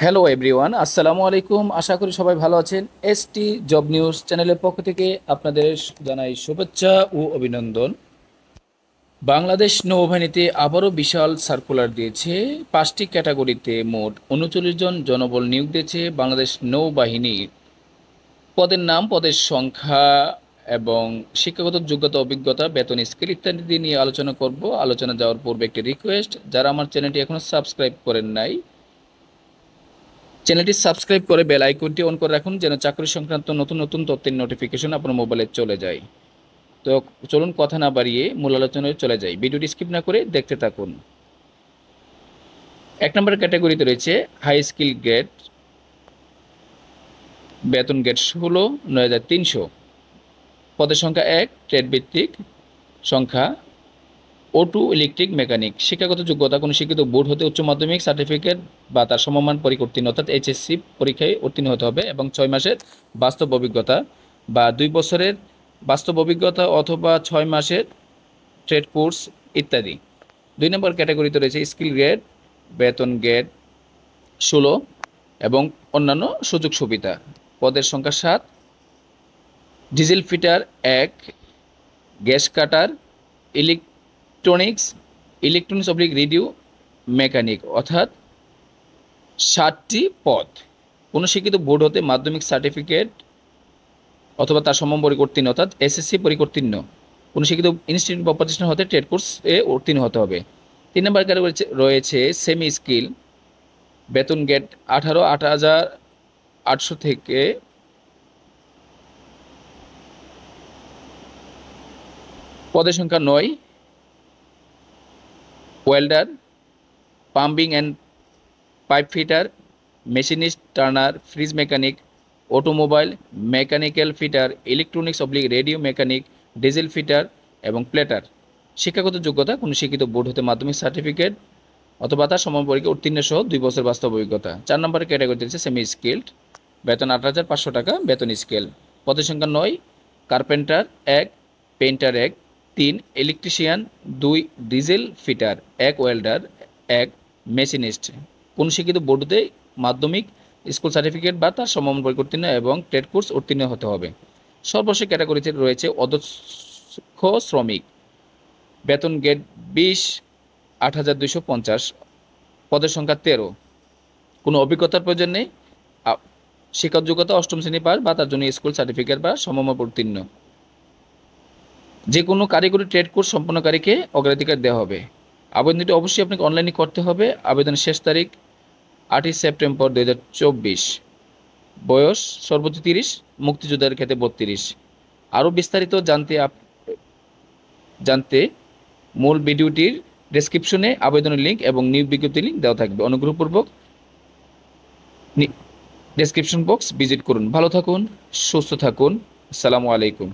Hello everyone, আসসালামু আলাইকুম। আশা করি সবাই ভালো আছেন। এসটি জব নিউজ চ্যানেলের পক্ষ থেকে আপনাদের জানাই শুভেচ্ছা ও অভিনন্দন। বাংলাদেশ নৌবাহিনীতে আবারও বিশাল সার্কুলার দিয়েছে। 5টি ক্যাটাগরিতে মোট 39 জন জনবল নিয়োগ দিয়েছে বাংলাদেশ নৌবাহিনীর। পদের নাম, পদের সংখ্যা এবং শিক্ষাগত যোগ্যতা, অভিজ্ঞতা, বেতন, স্কেল ইত্যাদি নিয়ে আলোচনা করব। আলোচনা যাওয়ার পূর্বে একটি রিকোয়েস্ট, যারা আমার চ্যানেলটি এখনও সাবস্ক্রাইব করেন নাই, চ্যানেলটি সাবস্ক্রাইব করে বেল আইকনটি অন করে রাখুন, যেন চাকরি সংক্রান্ত নতুন নতুন তথ্যের নোটিফিকেশন আপনার মোবাইলে চলে যায়। তো চলুন কথা না বাড়িয়ে মূল আলোচনায় চলে যাই। ভিডিওটি স্কিপ না করে দেখতে থাকুন। 1 নম্বর ক্যাটাগরিতে রয়েছে হাই স্কিল গ্রেড, বেতন গ্রেড 16,9,300, পদের সংখ্যা 1, ট্রেড ভিত্তিক, সংখ্যা O2 ইলেকট্রিক মেকানিক। শিক্ষাগত যোগ্যতা কোনো শিক্ষিত বোর্ড হতে উচ্চ মাধ্যমিক সার্টিফিকেট বা তার সমমান পরীক্ষা উত্তীর্ণ, অর্থাৎ এইচএসসি পরীক্ষায় উত্তীর্ণ হতে হবে এবং 6 মাসের বাস্তব অভিজ্ঞতা বা 2 বছরের বাস্তব অভিজ্ঞতা অথবা 6 মাসের ট্রেড কোর্স ইত্যাদি। 2 নম্বর ক্যাটাগরিতে রয়েছে স্কিল গ্রেড, বেতন গ্রেড 16 এবং অন্যান্য সুযোগ সুবিধা। পদের সংখ্যা 7, diesel fitter 1, gas cutter, electronics radio mechanic, অর্থাৎ 7টি পদ। কোনো শিক্ষিত বোর্ড হতে মাধ্যমিক সার্টিফিকেট অথবা তার সমমান পরীক্ষা উত্তীর্ণ, অর্থাৎ এসএসসি পরীক্ষা উত্তীর্ণ। কোনো শিক্ষিত ইনস্টিটিউট বা প্রতিষ্ঠান হতে ট্রেড কোর্সে উত্তীর্ণ হতে হবে। 3 নম্বর ক্যাটাগরি রয়েছে সেমি স্কিল, বেতন গ্রেড 8,800 থেকে পদের সংখ্যা 9, welder, pumping and pipe fitter, machinist, turner, fridge mechanic, automobile mechanical fitter, radio mechanic, diesel fitter এবং প্লেটার। শিক্ষাগত যোগ্যতা কোনো শিক্ষিত বোর্ড হতে মাধ্যমিক সার্টিফিকেট অথবা তার সমমান পরীক্ষা উত্তীর্ণ সহ 2 বছর বাস্তব অভিজ্ঞতা। 4 নম্বরের ক্যাটাগরিতে রয়েছে সেমি স্কিল্ড, বেতন 8,500 টাকা, বেতন স্কেল, পদের সংখ্যা 9, carpenter 1, painter 1, 3 electrician, 2 diesel fitter, 1 welder, 1 machinist. কোন শিক্ষিত বোর্ডতে মাধ্যমিক স্কুল সার্টিফিকেট বা তার সমমান পরীক্ষা উত্তীর্ণ এবং ট্রেড কোর্স উত্তীর্ণ হতে হবে। সর্বশেষ ক্যাটাগরিতে রয়েছে অদক্ষ শ্রমিক, বেতন গ্রেড 20, 8,250, পদের সংখ্যা 13, কোনো অভিজ্ঞতার প্রয়োজন নেই, শিক্ষাগত যোগ্যতা 8ম শ্রেণী পাস বা তার জন্য স্কুল সার্টিফিকেট বা সমমান উত্তীর্ণ। যে কোনো কারিগরি ট্রেড কোর্স সম্পন্নকারীকে অগ্রাধিকার দেওয়া হবে। আবেদনটি অবশ্যই আপনাকে অনলাইনে করতে হবে। আবেদনের শেষ তারিখ 8ই সেপ্টেম্বর 2024। বয়স সর্বোচ্চ 30, মুক্তিযোদ্ধার ক্ষেত্রে 32। আরও বিস্তারিত জানতে মূল ভিডিওটির ডেসক্রিপশনে আবেদনের লিঙ্ক এবং নিয়োগ বিজ্ঞপ্তির লিঙ্ক দেওয়া থাকবে। অনুগ্রহপূর্বক ডেসক্রিপশন বক্স ভিজিট করুন। ভালো থাকুন, সুস্থ থাকুন। আসসালামু আলাইকুম।